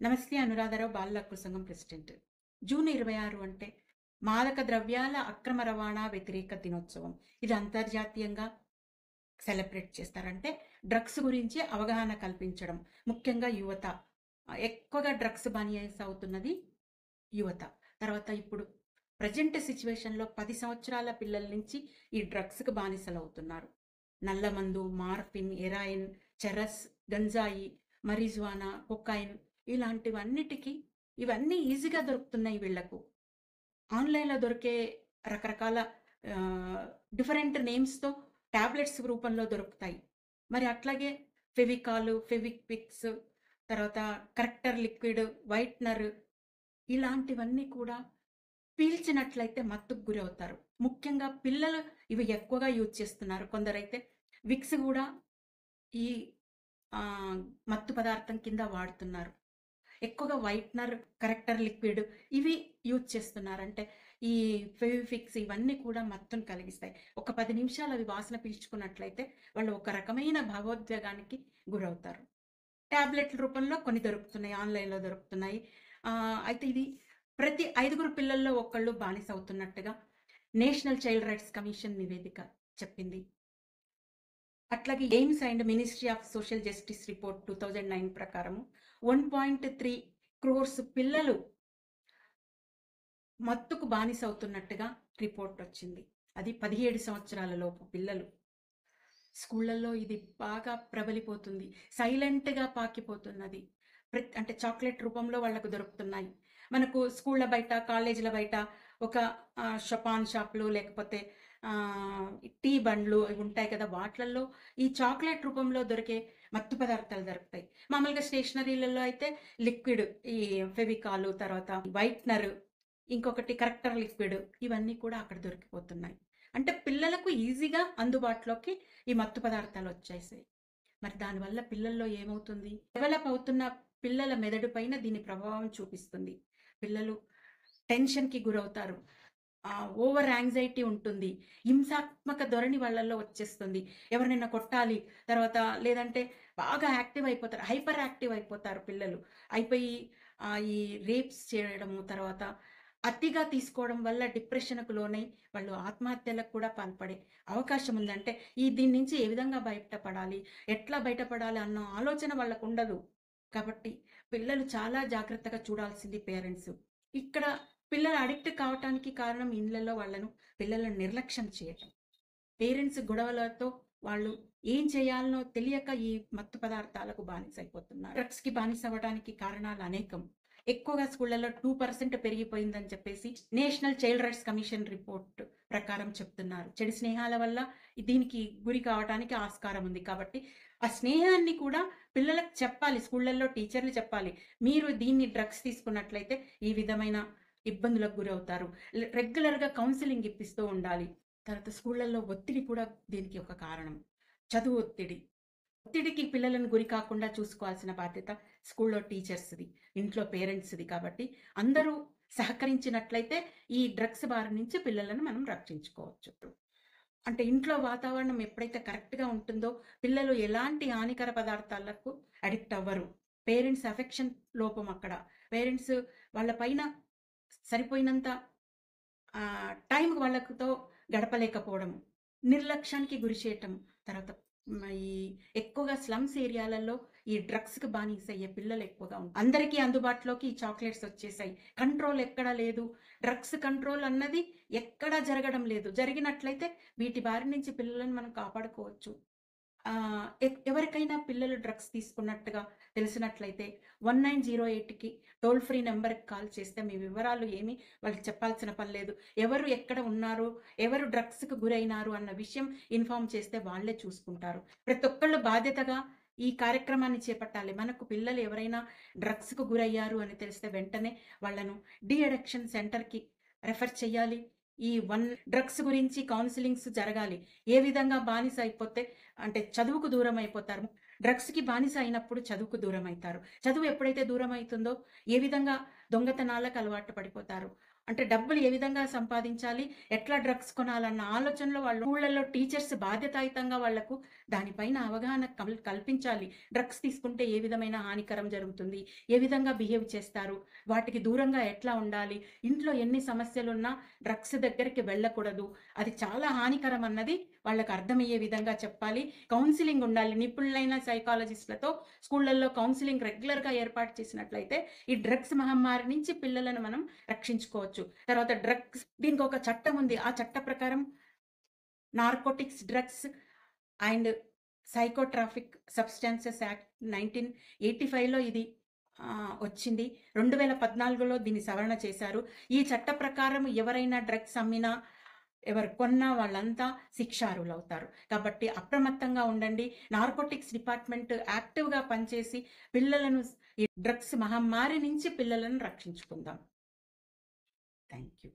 నమస్తే. అనురాధారావు బాలల హక్కుల సంఘం ప్రెసిడెంట్. జూన్ 26 అంటే మాదక ద్రవ్యాల అక్రమ రవాణా వ్యతిరేక దినోత్సవం. ఇది అంతర్జాతీయంగా సెలబ్రేట్ చేస్తారంటే డ్రగ్స్ గురించి అవగాహన కల్పించడం, ముఖ్యంగా యువత. ఎక్కువగా డ్రగ్స్ బానిస అవుతున్నది యువత. తర్వాత ఇప్పుడు ప్రజెంట్ సిచ్యువేషన్లో 10 సంవత్సరాల పిల్లల నుంచి ఈ డ్రగ్స్కి బానిసలు అవుతున్నారు. నల్లమందు, మార్ఫిన్, ఎరాయిన్, చెరస్, గంజాయి, marijuana, కొకైన్ ఇలాంటివన్నిటికీ ఇవన్నీ ఈజీగా దొరుకుతున్నాయి వీళ్లకు. ఆన్లైన్లో దొరికే రకరకాల డిఫరెంట్ నేమ్స్తో టాబ్లెట్స్ రూపంలో దొరుకుతాయి. మరి అట్లాగే ఫెవికాలు, ఫెవిక్విక్స్, తర్వాత కరెక్టర్ లిక్విడ్, వైట్నర్ ఇలాంటివన్నీ కూడా పీల్చినట్లయితే మత్తుకు గురవుతారు. ముఖ్యంగా పిల్లలు ఇవి ఎక్కువగా యూజ్ చేస్తున్నారు. కొందరైతే విక్స్ కూడా ఈ మత్తు పదార్థం కింద వాడుతున్నారు. ఎక్కువగా వైట్నర్, కరెక్టర్ లిక్విడ్ ఇవి యూజ్ చేస్తున్నారు. అంటే ఈ ఫెవిఫిక్స్ ఇవన్నీ కూడా మత్తును కలిగిస్తాయి. ఒక 10 నిమిషాలు అవి వాసన పీల్చుకున్నట్లయితే వాళ్ళు ఒక రకమైన భావోద్వేగానికి గురవుతారు. టాబ్లెట్ల రూపంలో కొన్ని దొరుకుతున్నాయి, ఆన్లైన్లో దొరుకుతున్నాయి. అయితే ఇది ప్రతి 5 పిల్లల్లో ఒకళ్ళు బానిస అవుతున్నట్టుగా నేషనల్ చైల్డ్ రైట్స్ కమిషన్ నివేదిక చెప్పింది. అట్లాగే aims and ministry of social justice report 2009 ప్రకారము 1.3 crores పిల్లలు మత్తుకు బానిస అవుతున్నట్టుగా రిపోర్ట్ వచ్చింది. అది 17 సంవత్సరాల లోపు పిల్లలు. స్కూళ్ళల్లో ఇది బాగా ప్రబలిపోతుంది, సైలెంట్గా పాకిపోతున్నది. అంటే చాక్లెట్ రూపంలో వాళ్ళకు దొరుకుతున్నాయి. మనకు స్కూళ్ళ బయట, కాలేజీల బయట ఒక పాన్ షాపులు లేకపోతే టీ బండ్లు ఇవి ఉంటాయి కదా, వాటిల్లో ఈ చాక్లెట్ రూపంలో దొరికే మత్తు పదార్థాలు దొరుకుతాయి. మామూలుగా స్టేషనరీలలో అయితే లిక్విడ్, ఈ ఫెవికాలు, తర్వాత వైట్నర్, ఇంకొకటి కరెక్టర్ లిక్విడ్ ఇవన్నీ కూడా అక్కడ దొరికిపోతున్నాయి. అంటే పిల్లలకు ఈజీగా అందుబాటులోకి ఈ మత్తు పదార్థాలు వచ్చేసాయి. మరి దానివల్ల పిల్లల్లో ఏమవుతుంది? డెవలప్ అవుతున్న పిల్లల మెదడు పైన దీని ప్రభావం చూపిస్తుంది. పిల్లలు టెన్షన్కి గురవుతారు, ఓవర్ యాంగ్జైటీ ఉంటుంది, హింసాత్మక ధోరణి వాళ్ళల్లో వచ్చేస్తుంది. ఎవరినైనా కొట్టాలి, తర్వాత లేదంటే బాగా యాక్టివ్ అయిపోతారు, హైపర్ యాక్టివ్ అయిపోతారు పిల్లలు. అయిపోయి ఈ రేప్స్ చేయడము, తర్వాత అతిగా తీసుకోవడం వల్ల డిప్రెషన్కు లోనై వాళ్ళు ఆత్మహత్యలకు కూడా పాల్పడే అవకాశం ఉంది. అంటే దీని నుంచి ఏ విధంగా బయటపడాలి, ఎట్లా బయటపడాలి అన్న ఆలోచన వాళ్ళకు ఉండదు. కాబట్టి పిల్లలు చాలా జాగ్రత్తగా చూడాల్సింది పేరెంట్స్. ఇక్కడ పిల్లలు అడిక్ట్ కావటానికి కారణం ఇళ్లలో పిల్లలను నిర్లక్ష్యం చేయటం. పేరెంట్స్ గొడవలతో వాళ్ళు ఏం చేయాలనో తెలియక ఈ మత్తు పదార్థాలకు బానిస అయిపోతున్నారు. డ్రగ్స్కి బానిస అవ్వడానికి కారణాలు అనేకం. ఎక్కువగా స్కూళ్ళల్లో 2% పెరిగిపోయిందని చెప్పేసి national child rights commission report ప్రకారం చెప్తున్నారు. చెడు స్నేహాల వల్ల దీనికి గురి కావడానికి ఆస్కారం ఉంది. కాబట్టి ఆ స్నేహాన్ని కూడా పిల్లలకు చెప్పాలి, స్కూళ్ళల్లో టీచర్లు చెప్పాలి. మీరు దీన్ని డ్రగ్స్ తీసుకున్నట్లయితే ఈ విధమైన ఇబ్బందులకు గురవుతారు. రెగ్యులర్గా కౌన్సిలింగ్ ఇప్పిస్తూ ఉండాలి. తర్వాత స్కూళ్ళల్లో ఒత్తిడి కూడా దీనికి ఒక కారణం. చదువు ఒత్తిడికి పిల్లలను గురి కాకుండా చూసుకోవాల్సిన బాధ్యత స్కూల్లో టీచర్స్ది, ఇంట్లో పేరెంట్స్ది. కాబట్టి అందరూ సహకరించినట్లయితే ఈ డ్రగ్స్ బారి నుంచి పిల్లలను మనం రక్షించుకోవచ్చు. అంటే ఇంట్లో వాతావరణం ఎప్పుడైతే కరెక్ట్గా ఉంటుందో పిల్లలు ఎలాంటి హానికర పదార్థాలకు అడిక్ట్ అవ్వరు. పేరెంట్స్ అఫెక్షన్ లోపం, అక్కడ పేరెంట్స్ వాళ్ళ పైన సరిపోయినంత టైం వాళ్ళతో గడపలేకపోవడం, నిర్లక్ష్యానికి గురి చేయటం. తర్వాత ఈ ఎక్కువగా స్లమ్స్ ఏరియాలలో ఈ డ్రగ్స్కి బానిస అయ్యే పిల్లలు ఎక్కువగా ఉంటారు. అందరికీ అందుబాటులోకి ఈ చాక్లెట్స్ వచ్చేసాయి. కంట్రోల్ ఎక్కడా లేదు. డ్రగ్స్ కంట్రోల్ అన్నది ఎక్కడా జరగడం లేదు. జరిగినట్లయితే వీటి బారి నుంచి పిల్లలను మనం కాపాడుకోవచ్చు. ఎవరికైనా పిల్లలు డ్రగ్స్ తీసుకున్నట్టుగా తెలిసినట్లయితే 1908కి టోల్ ఫ్రీ నెంబర్కి కాల్ చేస్తే మీ వివరాలు ఏమి వాళ్ళకి చెప్పాల్సిన పని లేదు. ఎవరు ఎక్కడ ఉన్నారు, ఎవరు డ్రగ్స్కి గురైనారు అన్న విషయం ఇన్ఫార్మ్ చేస్తే వాళ్ళే చూసుకుంటారు. ప్రతి ఒక్కళ్ళు బాధ్యతగా ఈ కార్యక్రమాన్ని చేపట్టాలి. మనకు పిల్లలు ఎవరైనా డ్రగ్స్కు గురయ్యారు అని తెలిస్తే వెంటనే వాళ్ళను డి అడిక్షన్ సెంటర్కి రెఫర్ చేయాలి. ఈ డ్రగ్స్ గురించి కౌన్సిలింగ్స్ జరగాలి. ఏ విధంగా బానిస అయిపోతే అంటే చదువుకు దూరం అయిపోతారు. డ్రగ్స్కి బానిస అయినప్పుడు చదువుకు దూరం అవుతారు. చదువు ఎప్పుడైతే దూరం అవుతుందో ఏ విధంగా దొంగతనాలకు అలవాటు పడిపోతారు. అంటే డబ్బులు ఏ విధంగా సంపాదించాలి, ఎట్లా డ్రగ్స్ కొనాలన్న ఆలోచనలో వాళ్ళు స్కూళ్ళల్లో టీచర్స్ బాధ్యతాయుతంగా వాళ్లకు దానిపైన అవగాహన కల్పించాలి. డ్రగ్స్ తీసుకుంటే ఏ విధమైన హానికరం జరుగుతుంది, ఏ విధంగా బిహేవ్ చేస్తారు, వాటికి దూరంగా ఎట్లా ఉండాలి, ఇంట్లో ఎన్ని సమస్యలున్నా డ్రగ్స్ దగ్గరికి వెళ్ళకూడదు, అది చాలా హానికరం అన్నది వాళ్ళకి అర్థమయ్యే విధంగా చెప్పాలి. కౌన్సిలింగ్ ఉండాలి. నిపుణులైన సైకాలజిస్టులతో స్కూళ్ళల్లో కౌన్సిలింగ్ రెగ్యులర్గా ఏర్పాటు చేసినట్లయితే ఈ డ్రగ్స్ మహమ్మారి నుంచి పిల్లలను మనం రక్షించుకోవచ్చు. తర్వాత డ్రగ్స్, దీనికి ఒక చట్టం ఉంది. ఆ చట్ట ప్రకారం narcotics, drugs and psychotropic substances act 1985లో ఇది వచ్చింది. 2014లో దీన్ని సవరణ చేశారు. ఈ చట్ట ప్రకారం ఎవరైనా డ్రగ్స్ అమ్మినా, ఎవరు కొన్నా వాళ్ళంతా శిక్షార్హులవుతారు. కాబట్టి అప్రమత్తంగా ఉండండి. నార్కోటిక్స్ డిపార్ట్మెంట్ యాక్టివ్గా పనిచేసి పిల్లలను ఈ డ్రగ్స్ మహమ్మారి నుంచి పిల్లలను రక్షించుకుందాం. Thank you.